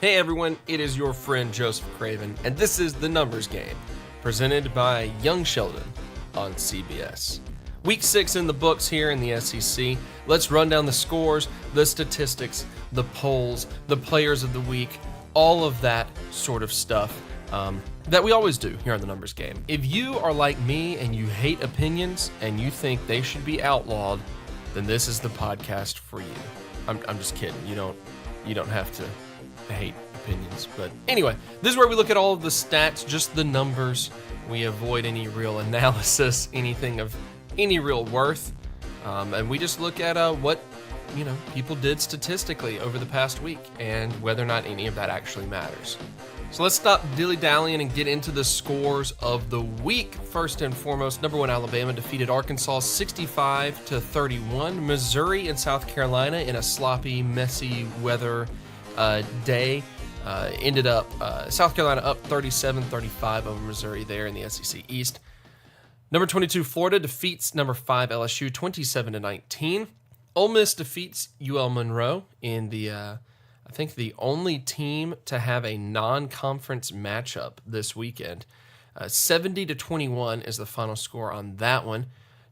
Hey everyone, it is your friend Joseph Craven, and this is The Numbers Game, presented by Young Sheldon on CBS. Week 6 in the books here in the SEC. Let's run down the scores, the statistics, the polls, the players of the week, all of that sort of stuff that we always do here on The Numbers Game. If you are like me and you hate opinions and you think they should be outlawed, then this is the podcast for you. I'm just kidding. You don't have to hate opinions, but anyway, this is where we look at all of the stats, just the numbers. We avoid any real analysis, anything of any real worth, and we just look at what people did statistically over the past week and whether or not any of that actually matters. So let's stop dilly-dallying and get into the scores of the week. First and foremost, number 1 Alabama defeated Arkansas 65-31. Missouri and South Carolina in a sloppy, messy weather day ended up South Carolina up 37-35 over Missouri there in the SEC East. Number 22 Florida defeats number 5 LSU 27-19. Ole Miss defeats UL Monroe in the I think the only team to have a non-conference matchup this weekend. 70-21 is the final score on that one.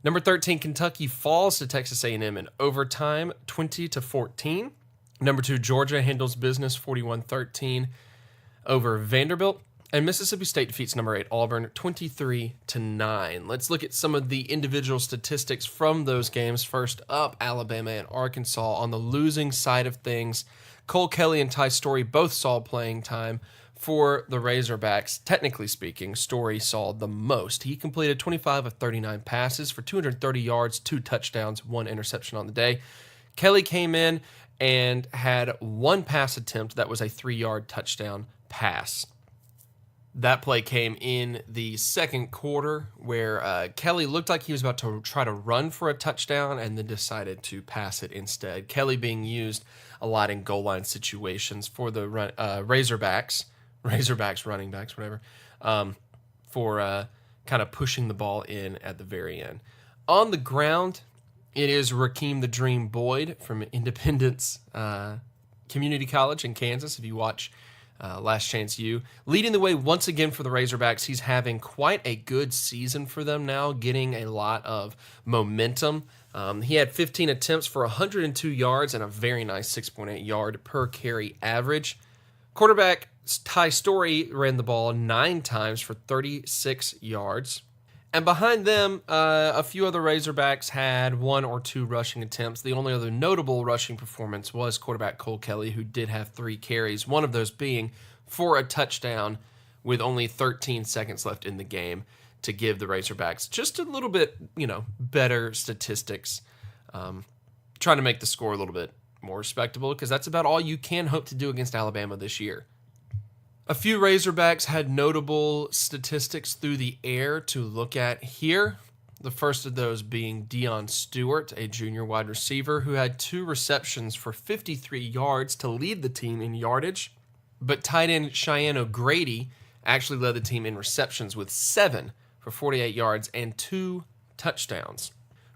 Number 13 Kentucky falls to Texas A&M in overtime 20-14. Number 2, Georgia handles business 41-13 over Vanderbilt. And Mississippi State defeats number 8, Auburn 23-9. Let's look at some of the individual statistics from those games. First up, Alabama and Arkansas. On the losing side of things, Cole Kelly and Ty Story both saw playing time for the Razorbacks. Technically speaking, Story saw the most. He completed 25 of 39 passes for 230 yards, 2 touchdowns, 1 interception on the day. Kelly came in and had 1 pass attempt that was a 3-yard touchdown pass. That play came in the second quarter where Kelly looked like he was about to try to run for a touchdown and then decided to pass it instead. Kelly being used a lot in goal line situations for the Razorbacks running backs, whatever, for kind of pushing the ball in at the very end. On the ground, it is Rakeem the Dream Boyd from Independence Community College in Kansas. If you watch Last Chance U, leading the way once again for the Razorbacks. He's having quite a good season for them now, getting a lot of momentum. He had 15 attempts for 102 yards and a very nice 6.8 yard per carry average. Quarterback Ty Story ran the ball 9 times for 36 yards. And behind them, a few other Razorbacks had 1 or 2 rushing attempts. The only other notable rushing performance was quarterback Cole Kelly, who did have 3 carries, one of those being for a touchdown with only 13 seconds left in the game to give the Razorbacks just a little bit, better statistics, trying to make the score a little bit more respectable, because that's about all you can hope to do against Alabama this year. A few Razorbacks had notable statistics through the air to look at here. The first of those being Deion Stewart, a junior wide receiver who had 2 receptions for 53 yards to lead the team in yardage. But tight end Cheyenne O'Grady actually led the team in receptions with 7 for 48 yards and 2 touchdowns.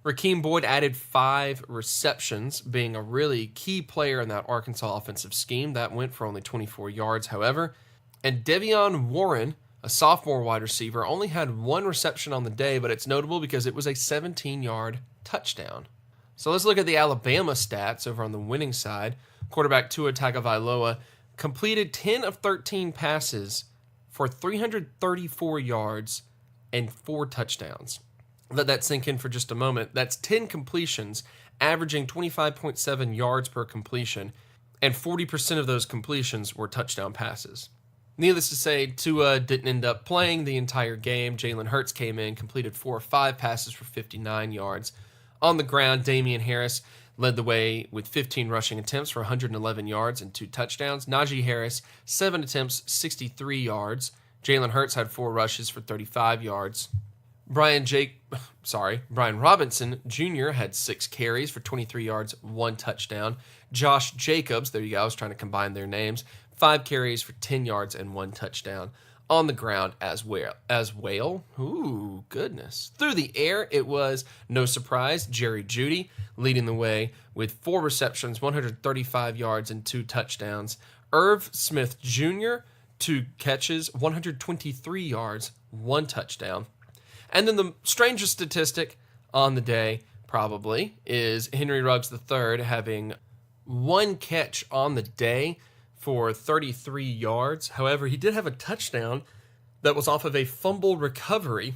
Rakeem Boyd added 5 receptions, being a really key player in that Arkansas offensive scheme. That went for only 24 yards, however. And Devion Warren, a sophomore wide receiver, only had 1 reception on the day, but it's notable because it was a 17-yard touchdown. So let's look at the Alabama stats over on the winning side. Quarterback Tua Tagovailoa completed 10 of 13 passes for 334 yards and 4 touchdowns. Let that sink in for just a moment. That's 10 completions, averaging 25.7 yards per completion, and 40% of those completions were touchdown passes. Needless to say, Tua didn't end up playing the entire game. Jalen Hurts came in, completed 4 or 5 passes for 59 yards. On the ground, Damian Harris led the way with 15 rushing attempts for 111 yards and 2 touchdowns. Najee Harris, 7 attempts, 63 yards. Jalen Hurts had 4 rushes for 35 yards. Brian Robinson Jr. had 6 carries for 23 yards, 1 touchdown. Josh Jacobs, there you go, I was trying to combine their names, 5 carries for 10 yards and 1 touchdown. On the ground as well. Ooh, goodness. Through the air, it was, no surprise, Jerry Jeudy leading the way with 4 receptions, 135 yards, and 2 touchdowns. Irv Smith Jr., 2 catches, 123 yards, 1 touchdown. And then the strangest statistic on the day, probably, is Henry Ruggs III having 1 catch on the day for 33 yards. However, he did have a touchdown that was off of a fumble recovery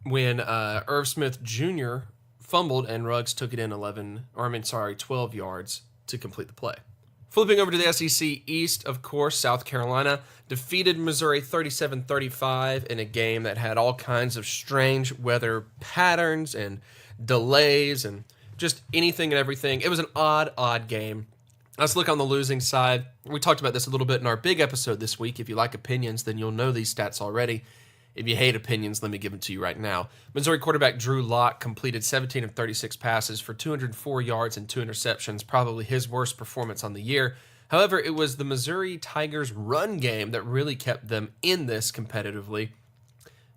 when Irv Smith Jr. fumbled and Ruggs took it in 12 yards to complete the play. Flipping over to the SEC East, of course, South Carolina defeated Missouri 37-35 in a game that had all kinds of strange weather patterns and delays and just anything and everything. It was an odd game. Let's look on the losing side. We talked about this a little bit in our big episode this week. If you like opinions, then you'll know these stats already. If you hate opinions, let me give them to you right now. Missouri quarterback Drew Lock completed 17 of 36 passes for 204 yards and 2 interceptions, probably his worst performance on the year. However, it was the Missouri Tigers' run game that really kept them in this competitively.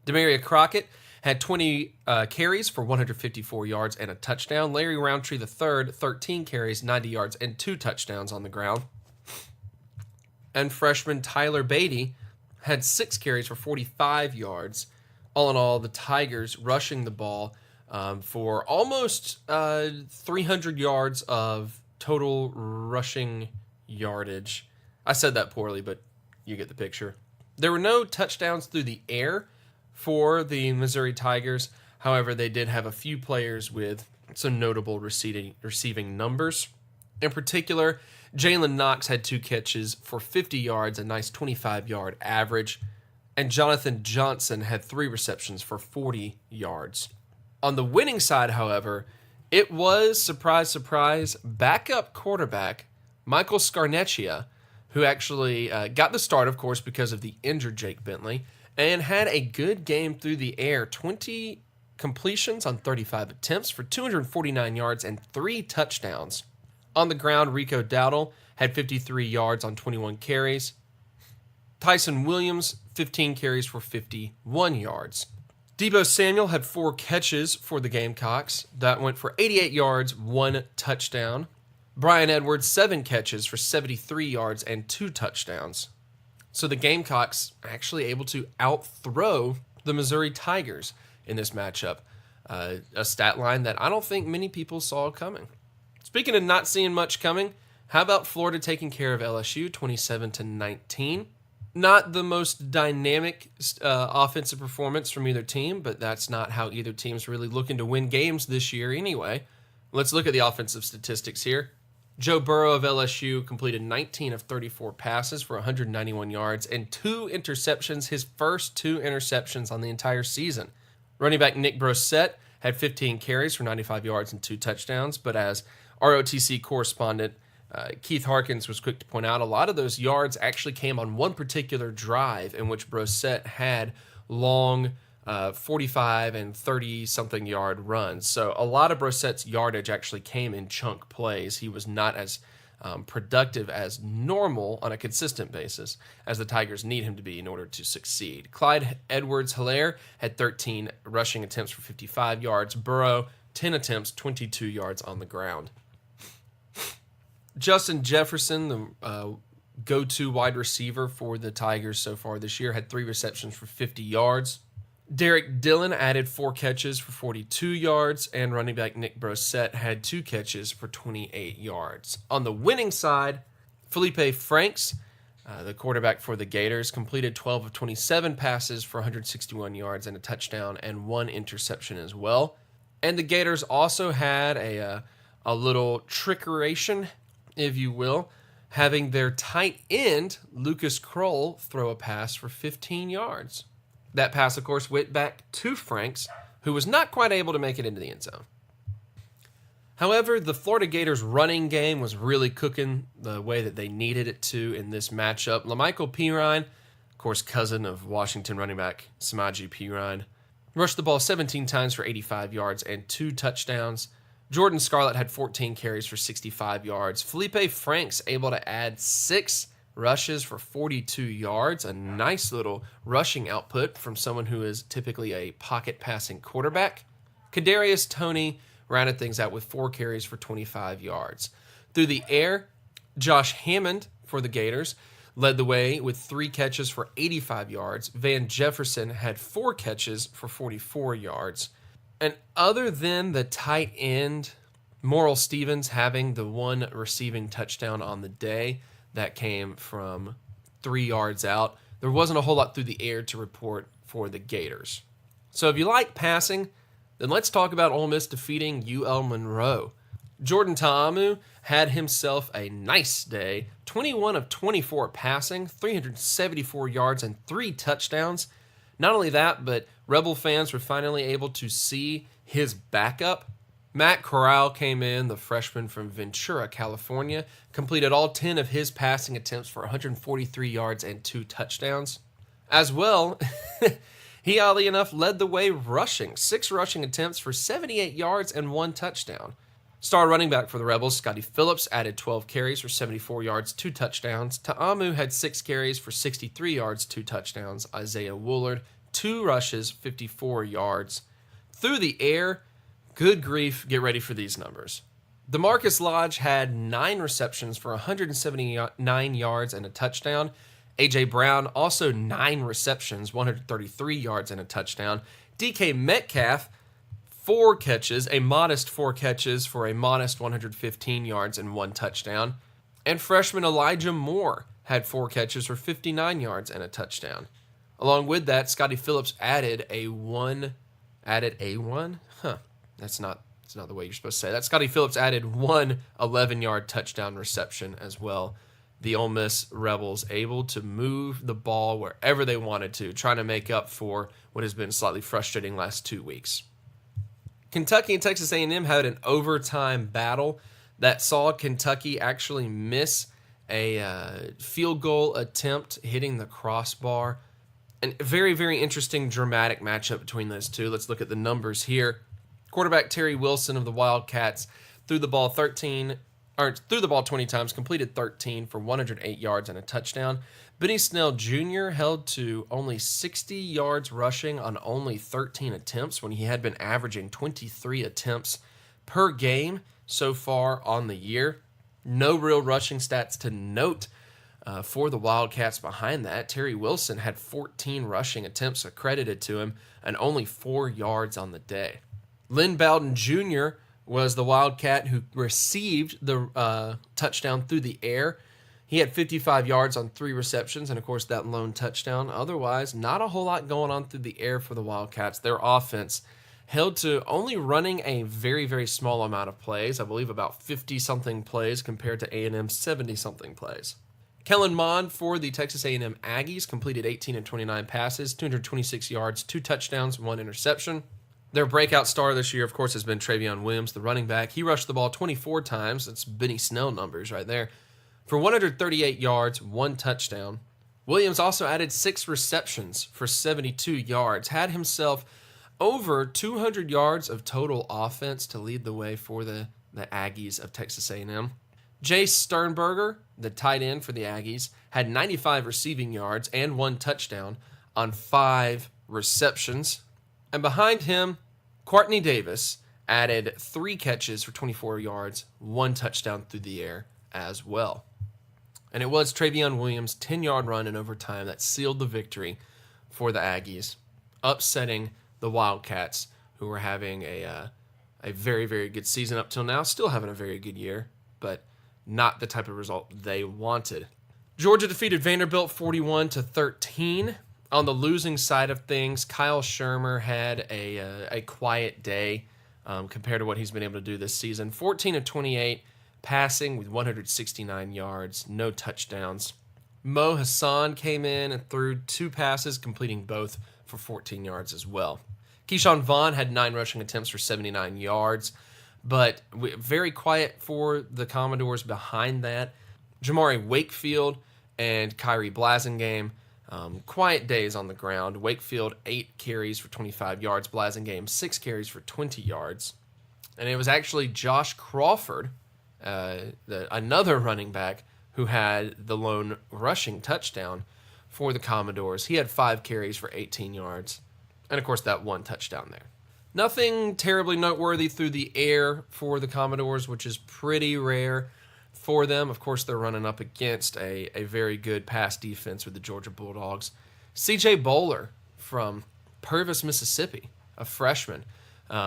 Demaria Crockett had 20 carries for 154 yards and a touchdown. Larry Roundtree III, 13 carries, 90 yards, and 2 touchdowns on the ground. And freshman Tyler Beatty had 6 carries for 45 yards. All in all, the Tigers rushing the ball for almost 300 yards of total rushing yardage. I said that poorly, but you get the picture. There were no touchdowns through the air for the Missouri Tigers. However, they did have a few players with some notable receiving numbers. In particular, Jalen Knox had 2 catches for 50 yards, a nice 25-yard average, and Jonathan Johnson had 3 receptions for 40 yards. On the winning side, however, it was, surprise, surprise, backup quarterback Michael Scarnecchia, who actually got the start, of course, because of the injured Jake Bentley, and had a good game through the air, 20 completions on 35 attempts for 249 yards and 3 touchdowns. On the ground, Rico Dowdle had 53 yards on 21 carries. Tyson Williams, 15 carries for 51 yards. Deebo Samuel had 4 catches for the Gamecocks. That went for 88 yards, 1 touchdown. Brian Edwards, 7 catches for 73 yards and 2 touchdowns. So the Gamecocks actually able to outthrow the Missouri Tigers in this matchup. A stat line that I don't think many people saw coming. Speaking of not seeing much coming, how about Florida taking care of LSU 27-19? Not the most dynamic offensive performance from either team, but that's not how either team's really looking to win games this year anyway. Let's look at the offensive statistics here. Joe Burrow of LSU completed 19 of 34 passes for 191 yards and 2 interceptions, his first 2 interceptions on the entire season. Running back Nick Brossette had 15 carries for 95 yards and 2 touchdowns, but as ROTC correspondent Keith Harkins was quick to point out, a lot of those yards actually came on one particular drive in which Brossette had long 45 and 30-something yard runs. So a lot of Brossette's yardage actually came in chunk plays. He was not as productive as normal on a consistent basis as the Tigers need him to be in order to succeed. Clyde Edwards-Helaire had 13 rushing attempts for 55 yards. Burrow, 10 attempts, 22 yards on the ground. Justin Jefferson, the go-to wide receiver for the Tigers so far this year, had 3 receptions for 50 yards. Derek Dillon added 4 catches for 42 yards, and running back Nick Brossette had 2 catches for 28 yards. On the winning side, Felipe Franks, the quarterback for the Gators, completed 12 of 27 passes for 161 yards and a touchdown and 1 interception as well. And the Gators also had a little trickeration, if you will, having their tight end, Lucas Kroll, throw a pass for 15 yards. That pass, of course, went back to Franks, who was not quite able to make it into the end zone. However, the Florida Gators running game was really cooking the way that they needed it to in this matchup. LaMichael Pirine, of course, cousin of Washington running back Samaje Perine, rushed the ball 17 times for 85 yards and 2 touchdowns. Jordan Scarlett had 14 carries for 65 yards. Felipe Franks able to add 6 rushes for 42 yards, a nice little rushing output from someone who is typically a pocket passing quarterback. Kadarius Toney rounded things out with 4 carries for 25 yards. Through the air, Josh Hammond for the Gators led the way with 3 catches for 85 yards. Van Jefferson had 4 catches for 44 yards. And other than the tight end, Morrell Stevens having the 1 receiving touchdown on the day that came from 3 yards out, there wasn't a whole lot through the air to report for the Gators. So if you like passing, then let's talk about Ole Miss defeating UL Monroe. Jordan Ta'amu had himself a nice day, 21 of 24 passing, 374 yards and 3 touchdowns. Not only that, but Rebel fans were finally able to see his backup. Matt Corral came in, the freshman from Ventura, California, completed all 10 of his passing attempts for 143 yards and 2 touchdowns. As well, he oddly enough led the way rushing, 6 rushing attempts for 78 yards and 1 touchdown. Star running back for the Rebels, Scotty Phillips, added 12 carries for 74 yards, 2 touchdowns. Ta'amu had 6 carries for 63 yards, 2 touchdowns. Isaiah Woolard, 2 rushes, 54 yards. Through the air, good grief, get ready for these numbers. DeMarcus Lodge had 9 receptions for 179 yards and a touchdown. A.J. Brown, also 9 receptions, 133 yards and a touchdown. DK Metcalf, 4 catches, a modest 4 catches for a modest 115 yards and 1 touchdown. And freshman Elijah Moore had 4 catches for 59 yards and a touchdown. Along with that, Scotty Phillips added a 1? That's not the way you're supposed to say that. Scotty Phillips added 1 11-yard touchdown reception as well. The Ole Miss Rebels able to move the ball wherever they wanted to, trying to make up for what has been slightly frustrating last 2 weeks. Kentucky and Texas A&M had an overtime battle that saw Kentucky actually miss a field goal attempt hitting the crossbar. And a very, very interesting, dramatic matchup between those two. Let's look at the numbers here. Quarterback Terry Wilson of the Wildcats threw the ball 20 times, completed 13 for 108 yards and a touchdown. Benny Snell Jr. held to only 60 yards rushing on only 13 attempts when he had been averaging 23 attempts per game so far on the year. No real rushing stats to note for the Wildcats behind that. Terry Wilson had 14 rushing attempts accredited to him and only 4 yards on the day. Lynn Bowden Jr. was the Wildcat who received the touchdown through the air. He had 55 yards on 3 receptions, and of course that lone touchdown. Otherwise, not a whole lot going on through the air for the Wildcats. Their offense held to only running a very, very small amount of plays. I believe about 50-something plays compared to A&M's 70-something plays. Kellen Mond for the Texas A&M Aggies completed 18 of 29 passes, 226 yards, 2 touchdowns, 1 interception. Their breakout star this year, of course, has been Travion Williams, the running back. He rushed the ball 24 times. That's Benny Snell numbers right there. For 138 yards, 1 touchdown. Williams also added 6 receptions for 72 yards. Had himself over 200 yards of total offense to lead the way for the Aggies of Texas A&M. Jay Sternberger, the tight end for the Aggies, had 95 receiving yards and 1 touchdown on 5 receptions. And behind him, Quartney Davis added 3 catches for 24 yards, 1 touchdown through the air as well. And it was Travion Williams' 10-yard run in overtime that sealed the victory for the Aggies, upsetting the Wildcats, who were having a very, very good season up till now, still having a very good year, but not the type of result they wanted. Georgia defeated Vanderbilt 41-13. On the losing side of things, Kyle Shermer had a quiet day compared to what he's been able to do this season. 14 of 28, passing with 169 yards, no touchdowns. Mo Hassan came in and threw 2 passes, completing both for 14 yards as well. Keyshawn Vaughn had 9 rushing attempts for 79 yards, but very quiet for the Commodores behind that. Jamari Wakefield and Kyrie Blasingame, quiet days on the ground. Wakefield, 8 carries for 25 yards. Blasingame, 6 carries for 20 yards. And it was actually Josh Crawford, another running back, who had the lone rushing touchdown for the Commodores. He had 5 carries for 18 yards. And, of course, that 1 touchdown there. Nothing terribly noteworthy through the air for the Commodores, which is pretty rare. for them. Of course, they're running up against a very good pass defense with the Georgia Bulldogs. C.J. Bowler from Purvis, Mississippi, a freshman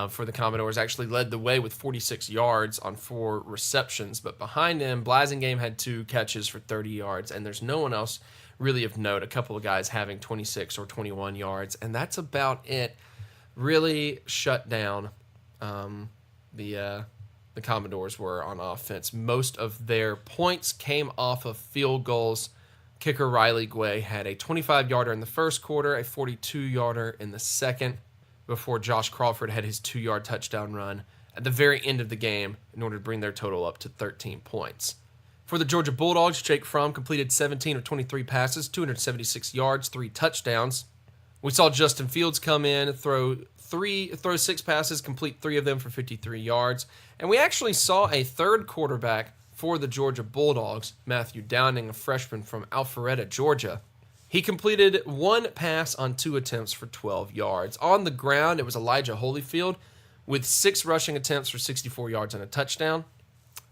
for the Commodores, actually led the way with 46 yards on 4 receptions. But behind him, Blasingame had 2 catches for 30 yards, and there's no one else really of note. A couple of guys having 26 or 21 yards, and that's about it. Really shut down the Commodores were on offense. Most of their points came off of field goals. Kicker Riley Guay had a 25-yarder in the first quarter, a 42-yarder in the second, before Josh Crawford had his 2-yard touchdown run at the very end of the game in order to bring their total up to 13 points. For the Georgia Bulldogs, Jake Fromm completed 17 of 23 passes, 276 yards, 3 touchdowns. We saw Justin Fields come in, throw 6 passes, complete 3 of them for 53 yards. And we actually saw a third quarterback for the Georgia Bulldogs, Matthew Downing, a freshman from Alpharetta, Georgia. He completed 1 pass on 2 attempts for 12 yards. On the ground, it was Elijah Holyfield with 6 rushing attempts for 64 yards and a touchdown.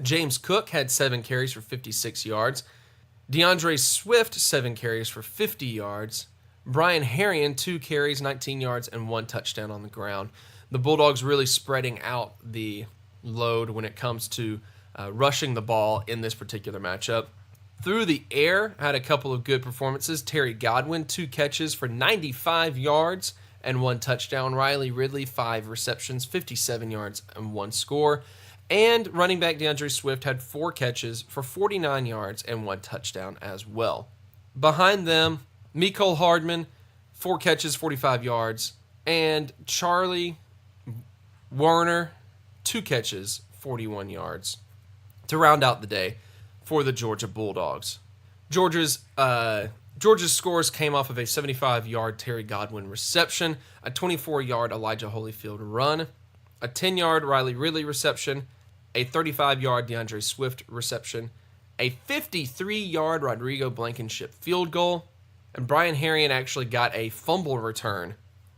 James Cook had 7 carries for 56 yards. DeAndre Swift, 7 carries for 50 yards. Brian Herrion, 2 carries, 19 yards, and 1 touchdown on the ground. The Bulldogs really spreading out the load when it comes to rushing the ball in this particular matchup. Through the air, had a couple of good performances. Terry Godwin, 2 catches for 95 yards and 1 touchdown. Riley Ridley, 5 receptions, 57 yards, and 1 score. And running back DeAndre Swift had 4 catches for 49 yards and 1 touchdown as well. Behind them, Mecole Hardman, 4 catches, 45 yards. And Charlie Warner, 2 catches, 41 yards. To round out the day for the Georgia Bulldogs. Georgia's scores came off of a 75-yard Terry Godwin reception, a 24-yard Elijah Holyfield run, a 10-yard Riley Ridley reception, a 35-yard DeAndre Swift reception, a 53-yard Rodrigo Blankenship field goal, and Brian Herrion actually got a fumble return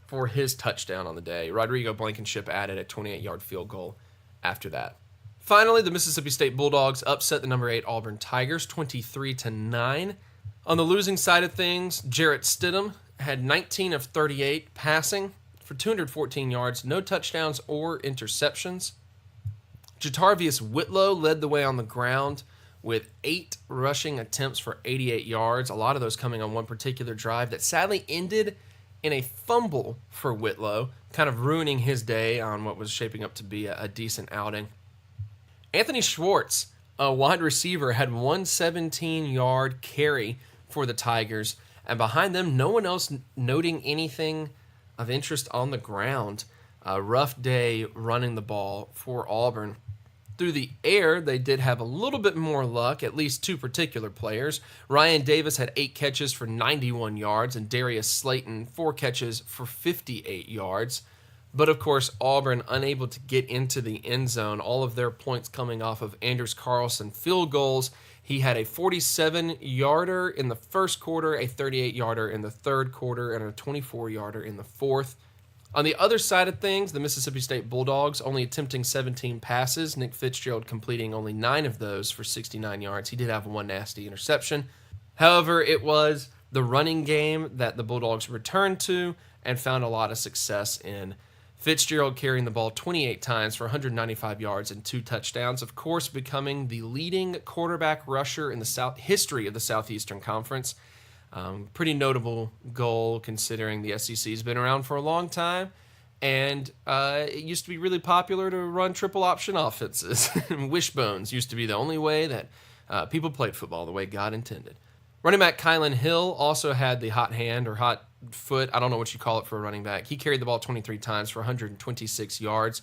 for his touchdown on the day. Rodrigo Blankenship added a 28-yard field goal after that. Finally, the Mississippi State Bulldogs upset the number 8 Auburn Tigers 23-9. On the losing side of things, Jarrett Stidham had 19 of 38 passing for 214 yards, no touchdowns or interceptions. Jatarvius Whitlow led the way on the ground with 8 rushing attempts for 88 yards, a lot of those coming on one particular drive that sadly ended in a fumble for Whitlow, kind of ruining his day on what was shaping up to be a decent outing. Anthony Schwartz, a wide receiver, had 1 17-yard carry for the Tigers, and behind them, no one else noting anything of interest on the ground. A rough day running the ball for Auburn. Through the air, they did have a little bit more luck, at least 2 particular players. Ryan Davis had 8 catches for 91 yards, and Darius Slayton 4 catches for 58 yards. But, of course, Auburn unable to get into the end zone, all of their points coming off of Anders Carlson field goals. He had a 47-yarder in the first quarter, a 38-yarder in the third quarter, and a 24-yarder in the fourth. On the other side of things, the Mississippi State Bulldogs only attempting 17 passes. Nick Fitzgerald completing only 9 of those for 69 yards. He did have 1 nasty interception. However, it was the running game that the Bulldogs returned to and found a lot of success in. Fitzgerald carrying the ball 28 times for 195 yards and 2 touchdowns, of course becoming the leading quarterback rusher in the history of the Southeastern Conference. Pretty notable goal considering the SEC has been around for a long time, and it used to be really popular to run triple option offenses. Wishbones used to be the only way that people played football, the way God intended. Running back Kylan Hill also had the hot hand or hot foot. I don't know what you call it for a running back. He carried the ball 23 times for 126 yards.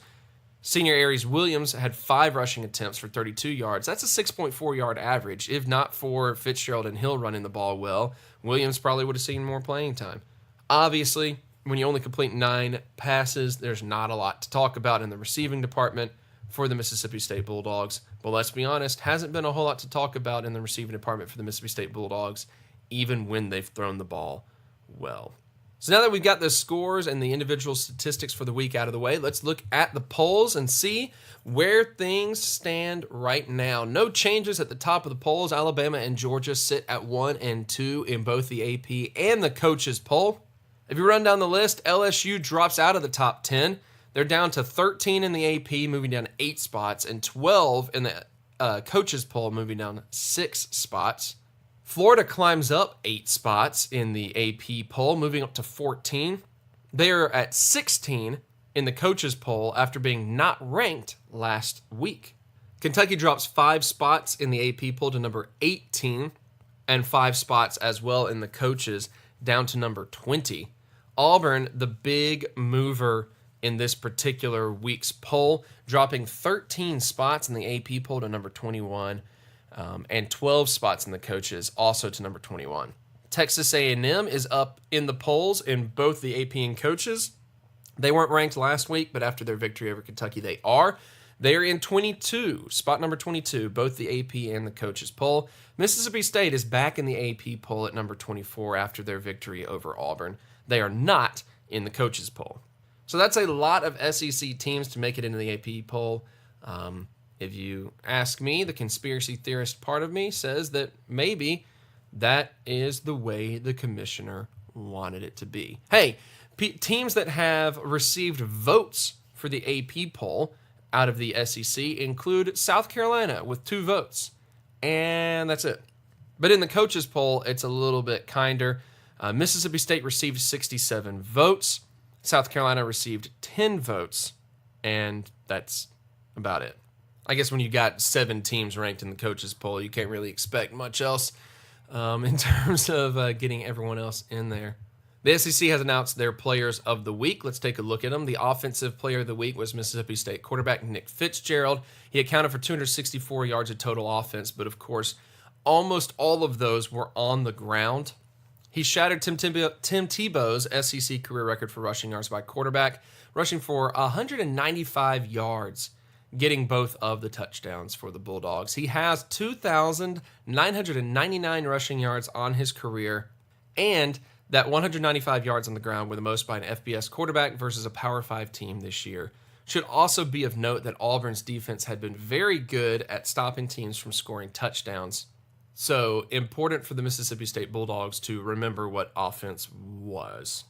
Senior Aries Williams had 5 rushing attempts for 32 yards. That's a 6.4-yard average. If not for Fitzgerald and Hill running the ball well, Williams probably would have seen more playing time. Obviously, when you only complete 9 passes, there's not a lot to talk about in the receiving department for the Mississippi State Bulldogs. But let's be honest, hasn't been a whole lot to talk about in the receiving department for the Mississippi State Bulldogs, even when they've thrown the ball well. So now that we've got the scores and the individual statistics for the week out of the way, let's look at the polls and see where things stand right now. No changes at the top of the polls. Alabama and Georgia sit at 1 and 2 in both the AP and the coaches poll. If you run down the list, LSU drops out of the top 10. They're down to 13 in the AP, moving down 8 spots, and 12 in the coaches poll, moving down 6 spots. Florida climbs up 8 spots in the AP poll, moving up to 14. They are at 16 in the coaches poll after being not ranked last week. Kentucky drops 5 spots in the AP poll to number 18, and 5 spots as well in the coaches, down to number 20. Auburn, the big mover in this particular week's poll, dropping 13 spots in the AP poll to number 21. And 12 spots in the coaches, also to number 21. Texas A&M is up in the polls in both the AP and coaches. They weren't ranked last week, but after their victory over Kentucky, they are. They are in 22, spot number 22, both the AP and the coaches poll. Mississippi State is back in the AP poll at number 24 after their victory over Auburn. They are not in the coaches poll. So that's a lot of SEC teams to make it into the AP poll. If you ask me, the conspiracy theorist part of me says that maybe that is the way the commissioner wanted it to be. Hey, teams that have received votes for the AP poll out of the SEC include South Carolina with 2 votes, and that's it. But in the coaches poll, it's a little bit kinder. Mississippi State received 67 votes. South Carolina received 10 votes, and that's about it. I guess when you got 7 teams ranked in the coaches poll, you can't really expect much else in terms of getting everyone else in there. The SEC has announced their players of the week. Let's take a look at them. The offensive player of the week was Mississippi State quarterback Nick Fitzgerald. He accounted for 264 yards of total offense, but of course, almost all of those were on the ground. He shattered Tim Tebow's SEC career record for rushing yards by quarterback, rushing for 195 yards, getting both of the touchdowns for the Bulldogs. He has 2,999 rushing yards on his career, and that 195 yards on the ground were the most by an FBS quarterback versus a Power 5 team this year. Should also be of note that Auburn's defense had been very good at stopping teams from scoring touchdowns. So important for the Mississippi State Bulldogs to remember what offense was.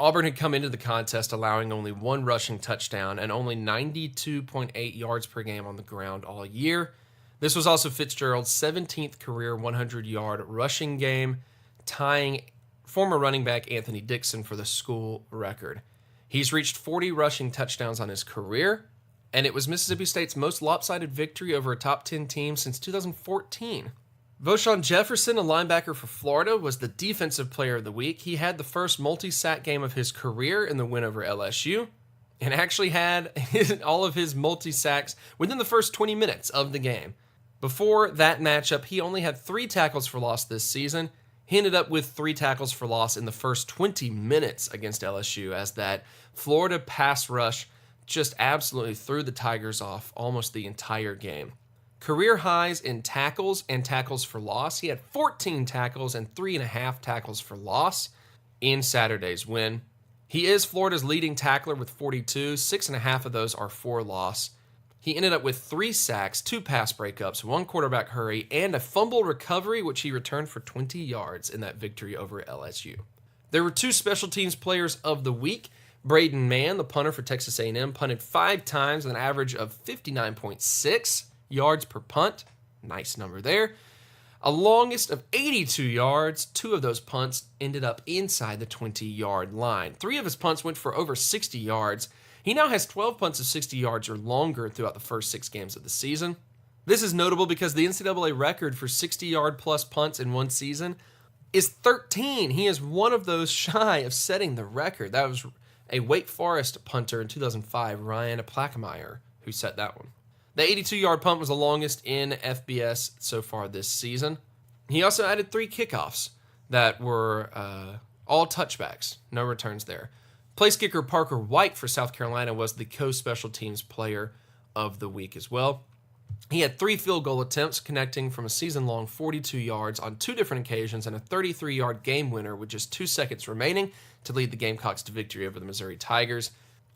Auburn had come into the contest allowing only 1 rushing touchdown and only 92.8 yards per game on the ground all year. This was also Fitzgerald's 17th career 100-yard rushing game, tying former running back Anthony Dixon for the school record. He's reached 40 rushing touchdowns on his career, and it was Mississippi State's most lopsided victory over a top 10 team since 2014. Voshon Jefferson, a linebacker for Florida, was the defensive player of the week. He had the first multi-sack game of his career in the win over LSU, and actually had all of his multi-sacks within the first 20 minutes of the game. Before that matchup, he only had 3 tackles for loss this season. He ended up with 3 tackles for loss in the first 20 minutes against LSU, as that Florida pass rush just absolutely threw the Tigers off almost the entire game. Career highs in tackles and tackles for loss. He had 14 tackles and 3.5 tackles for loss in Saturday's win. He is Florida's leading tackler with 42. 6.5 of those are for loss. He ended up with 3 sacks, 2 pass breakups, 1 quarterback hurry, and a fumble recovery, which he returned for 20 yards in that victory over LSU. There were 2 special teams players of the week. Braden Mann, the punter for Texas A&M, punted 5 times with an average of 59.6 yards per punt. Nice number there. A longest of 82 yards. 2 of those punts ended up inside the 20-yard line. 3 of his punts went for over 60 yards. He now has 12 punts of 60 yards or longer throughout the first 6 games of the season. This is notable because the NCAA record for 60-yard plus punts in one season is 13. He is one of those shy of setting the record. That was a Wake Forest punter in 2005, Ryan Plackmeyer, who set that one. The 82-yard punt was the longest in FBS so far this season. He also added 3 kickoffs that were all touchbacks, no returns there. Place kicker Parker White for South Carolina was the co-special teams player of the week as well. He had 3 field goal attempts, connecting from a season-long 42 yards on 2 different occasions and a 33-yard game winner with just 2 seconds remaining to lead the Gamecocks to victory over the Missouri Tigers.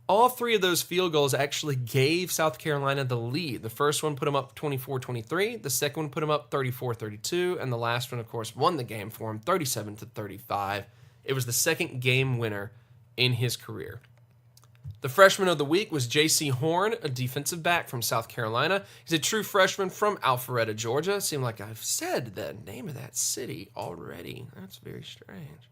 All 3 of those field goals actually gave South Carolina the lead. The first one put them up 24-23, the second one put them up 34-32, and the last one, of course, won the game for him 37-35. It was the second game winner in his career. The freshman of the week was J.C. Horn, a defensive back from South Carolina. He's a true freshman from Alpharetta, Georgia. It seemed like I've said the name of that city already. That's very strange.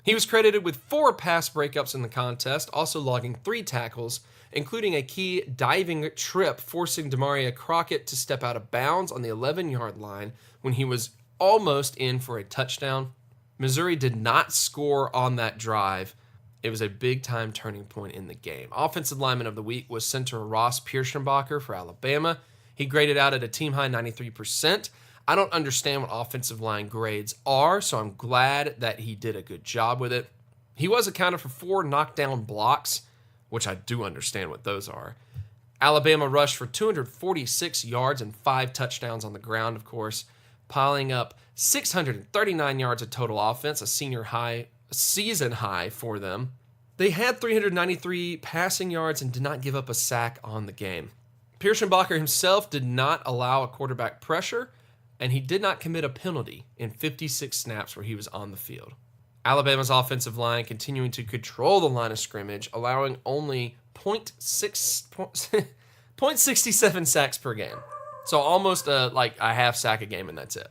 He was credited with 4 pass breakups in the contest, also logging 3 tackles, including a key diving trip, forcing Demaria Crockett to step out of bounds on the 11-yard line when he was almost in for a touchdown. Missouri did not score on that drive. It was a big-time turning point in the game. Offensive lineman of the week was center Ross Pierschenbacher for Alabama. He graded out at a team-high 93%. I don't understand what offensive line grades are, so I'm glad that he did a good job with it. He was accounted for 4 knockdown blocks, which I do understand what those are. Alabama rushed for 246 yards and 5 touchdowns on the ground, of course, piling up 639 yards of total offense, a season high for them. They had 393 passing yards and did not give up a sack on the game. Pierschenbacher himself did not allow a quarterback pressure, and he did not commit a penalty in 56 snaps where he was on the field. Alabama's offensive line continuing to control the line of scrimmage, allowing only 0.67 sacks per game. So almost like a half sack a game, and that's it.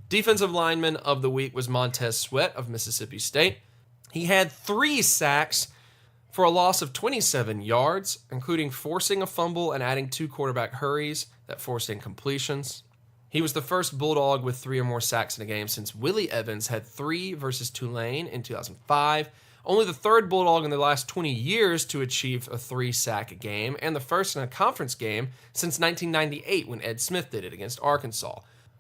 Defensive lineman of the week was Montez Sweat of Mississippi State. He had 3 sacks for a loss of 27 yards, including forcing a fumble and adding 2 quarterback hurries that forced incompletions. He was the first Bulldog with 3 or more sacks in a game since Willie Evans had 3 versus Tulane in 2005. Only the 3rd Bulldog in the last 20 years to achieve a 3-sack a game, and the first in a conference game since 1998 when Ed Smith did it against Arkansas.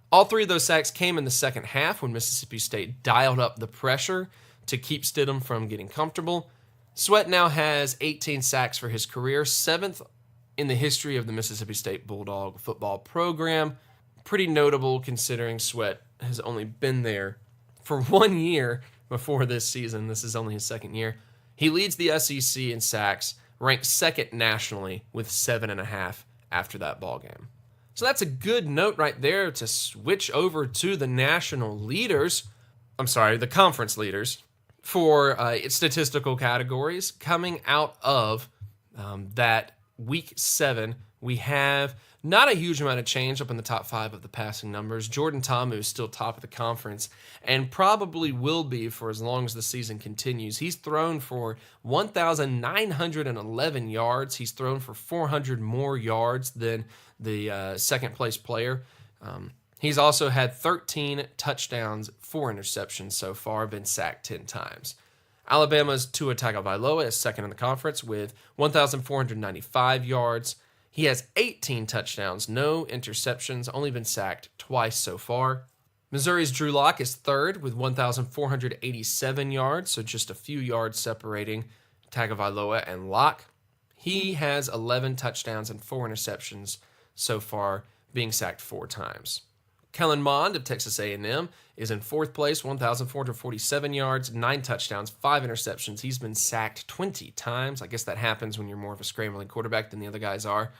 All 3 of those sacks came in the second half when Mississippi State dialed up the pressure to keep Stidham from getting comfortable. Sweat now has 18 sacks for his career, 7th in the history of the Mississippi State Bulldog football program. Pretty notable considering Sweat has only been there for 1 year before this season. This is only his 2nd year. He leads the SEC in sacks, ranked 2nd nationally with 7.5 after that ball game. So that's a good note right there to switch over to the national leaders. The conference leaders for its statistical categories. Coming out of that week 7, we have not a huge amount of change up in the top 5 of the passing numbers. Jordan Ta'amu is still top of the conference and probably will be for as long as the season continues. He's thrown for 1,911 yards. He's thrown for 400 more yards than the second-place player. He's also had 13 touchdowns, 4 interceptions so far, been sacked 10 times. Alabama's Tua Tagovailoa is second in the conference with 1,495 yards. He has 18 touchdowns, no interceptions, only been sacked twice so far. Missouri's Drew Lock is third with 1,487 yards, so just a few yards separating Tagovailoa and Lock. He has 11 touchdowns and 4 interceptions so far, being sacked 4 times. Kellen Mond of Texas A&M is in 4th place, 1,447 yards, 9 touchdowns, 5 interceptions. He's been sacked 20 times. I guess that happens when you're more of a scrambling quarterback than the other guys are.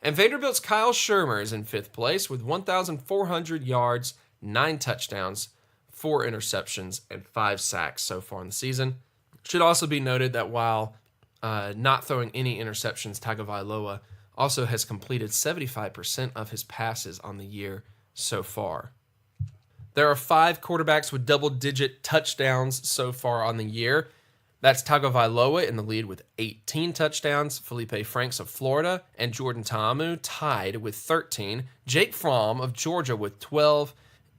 And Vanderbilt's Kyle Shermer is in 5th place with 1,400 yards, 9 touchdowns, 4 interceptions, and 5 sacks so far in the season. Should also be noted that while not throwing any interceptions, Tagovailoa also has completed 75% of his passes on the year so far. There are 5 quarterbacks with double-digit touchdowns so far on the year. That's Tagovailoa in the lead with 18 touchdowns, Felipe Franks of Florida, and Jordan Ta'amu tied with 13, Jake Fromm of Georgia with 12,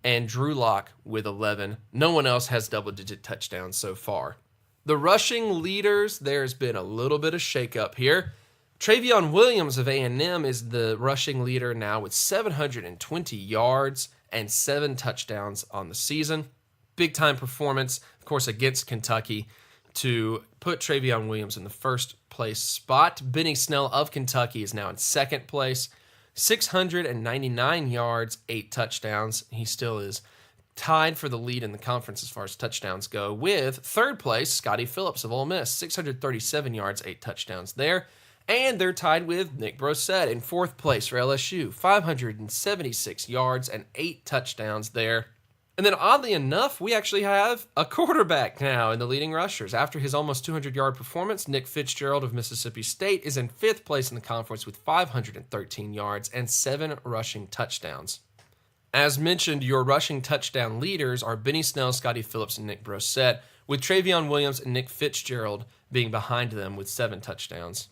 and Drew Lock with 11. No one else has double-digit touchdowns so far. The rushing leaders, there's been a little bit of shakeup here. Travion Williams of A&M is the rushing leader now with 720 yards and 7 touchdowns on the season. Big-time performance, of course, against Kentucky to put Travion Williams in the 1st place spot. Benny Snell of Kentucky is now in 2nd place. 699 yards, 8 touchdowns. He still is tied for the lead in the conference as far as touchdowns go, with third place Scotty Phillips of Ole Miss, 637 yards, 8 touchdowns there. And they're tied with Nick Brossette in fourth place for LSU, 576 yards and 8 touchdowns there. And then oddly enough, we actually have a quarterback now in the leading rushers. After his almost 200-yard performance, Nick Fitzgerald of Mississippi State is in fifth place in the conference with 513 yards and 7 rushing touchdowns. As mentioned, your rushing touchdown leaders are Benny Snell, Scotty Phillips, and Nick Brossette, with Travion Williams and Nick Fitzgerald being behind them with 7 touchdowns.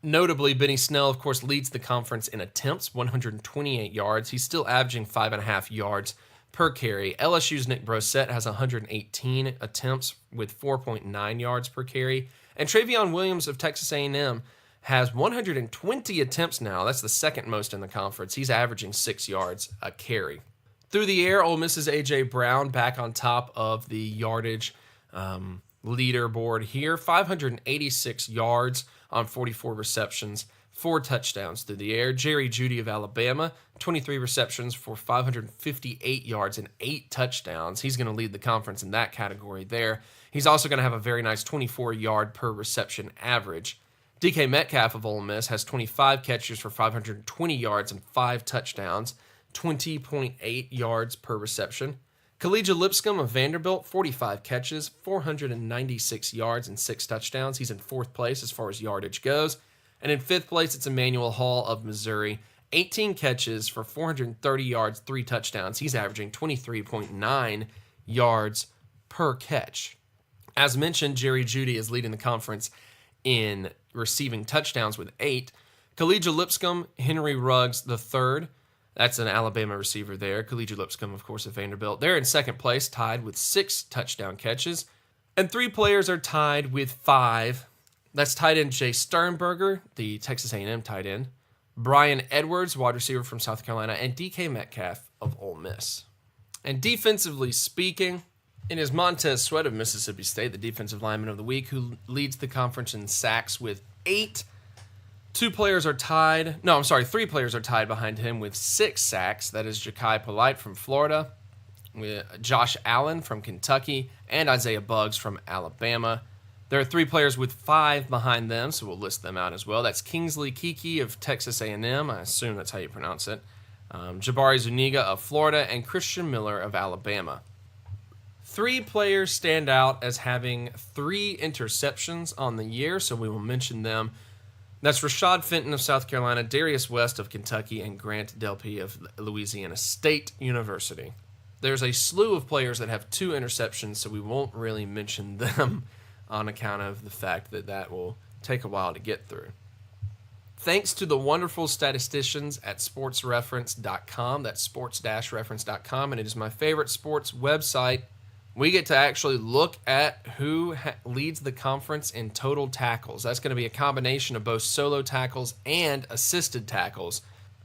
Notably, Benny Snell, of course, leads the conference in attempts, 128 yards. He's still averaging 5.5 yards per carry. LSU's Nick Brossette has 118 attempts with 4.9 yards per carry. And Travion Williams of Texas A&M has 120 attempts now. That's the second most in the conference. He's averaging 6 yards a carry. Through the air, Ole Miss's A.J. Brown back on top of the yardage leaderboard here. 586 yards on 44 receptions, 4 touchdowns through the air. Jerry Jeudy of Alabama, 23 receptions for 558 yards and 8 touchdowns. He's going to lead the conference in that category there. He's also going to have a very nice 24-yard per reception average. DK Metcalf of Ole Miss has 25 catches for 520 yards and 5 touchdowns, 20.8 yards per reception. Khalija Lipscomb of Vanderbilt, 45 catches, 496 yards and 6 touchdowns. He's in fourth place as far as yardage goes. And in fifth place, it's Emmanuel Hall of Missouri, 18 catches for 430 yards, 3 touchdowns. He's averaging 23.9 yards per catch. As mentioned, Jerry Jeudy is leading the conference in receiving touchdowns with 8. Khalija Lipscomb, Henry Ruggs III, that's an Alabama receiver there. Khalija Lipscomb, of course, of Vanderbilt. They're in second place, tied with 6 touchdown catches. And 3 players are tied with 5. That's tight end Jay Sternberger, the Texas A&M tight end, Brian Edwards, wide receiver from South Carolina, and DK Metcalf of Ole Miss. And defensively speaking, it is Montez Sweat of Mississippi State, the defensive lineman of the week, who leads the conference in sacks with 8. 3 players are tied behind him with 6 sacks. That is Ja'Kai Polite from Florida, with Josh Allen from Kentucky, and Isaiah Buggs from Alabama. There are 3 players with 5 behind them, so we'll list them out as well. That's Kingsley Keke of Texas A&M. I assume that's how you pronounce it. Jabari Zuniga of Florida, and Christian Miller of Alabama. 3 players stand out as having 3 interceptions on the year, so we will mention them. That's Rashad Fenton of South Carolina, Darius West of Kentucky, and Grant Delpit of Louisiana State University. There's a slew of players that have 2 interceptions, so we won't really mention them on account of the fact that that will take a while to get through. Thanks to the wonderful statisticians at sportsreference.com, that's sports-reference.com, and it is my favorite sports website. We get to actually look at who leads the conference in total tackles. That's going to be a combination of both solo tackles and assisted tackles.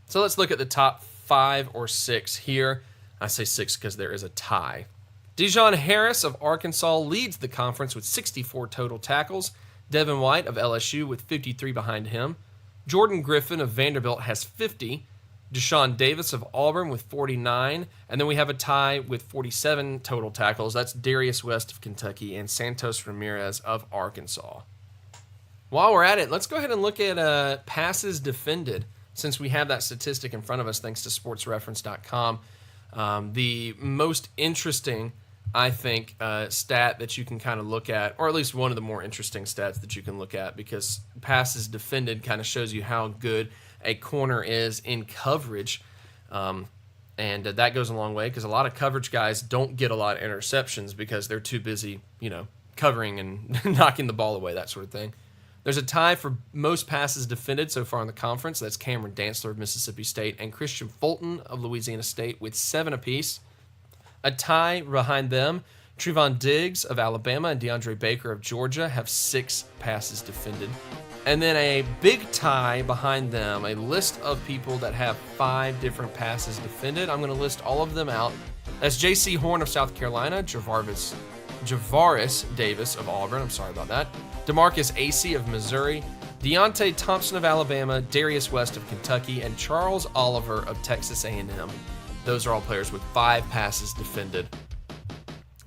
So let's look at the top 5 or 6 here. I say 6 because there is a tie. Dijon Harris of Arkansas leads the conference with 64 total tackles. Devin White of LSU with 53 behind him. Jordan Griffin of Vanderbilt has 50. Deshaun Davis of Auburn with 49. And then we have a tie with 47 total tackles. That's Darius West of Kentucky and Santos Ramirez of Arkansas. While we're at it, let's go ahead and look at passes defended, since we have that statistic in front of us thanks to sportsreference.com. The most interesting, I think, stat that you can kind of look at, or at least one of the more interesting stats that you can look at, because passes defended kind of shows you how good a corner is in coverage. And that goes a long way, because a lot of coverage guys don't get a lot of interceptions because they're too busy, covering and knocking the ball away, that sort of thing. There's a tie for most passes defended so far in the conference. That's Cameron Dantzler of Mississippi State and Christian Fulton of Louisiana State with 7 apiece. A tie behind them, Trevon Diggs of Alabama and DeAndre Baker of Georgia have 6 passes defended. And then a big tie behind them, a list of people that have 5 different passes defended. I'm going to list all of them out. That's J.C. Horn of South Carolina, Javaris Davis of Auburn, I'm sorry about that, DeMarcus Acey of Missouri, Deontay Thompson of Alabama, Darius West of Kentucky, and Charles Oliver of Texas A&M. Those are all players with 5 passes defended.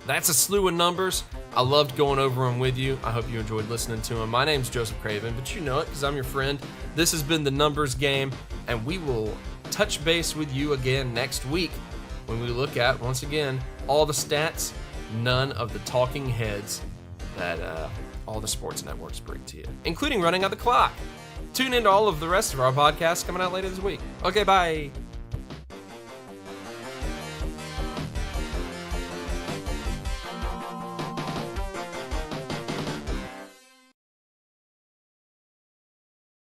That's a slew of numbers. I loved going over them with you. I hope you enjoyed listening to them. My name's Joseph Craven, but you know it because I'm your friend. This has been the Numbers Game, and we will touch base with you again next week when we look at, once again, all the stats, none of the talking heads that all the sports networks bring to you, including running out the clock. Tune into all of the rest of our podcasts coming out later this week. Okay, bye.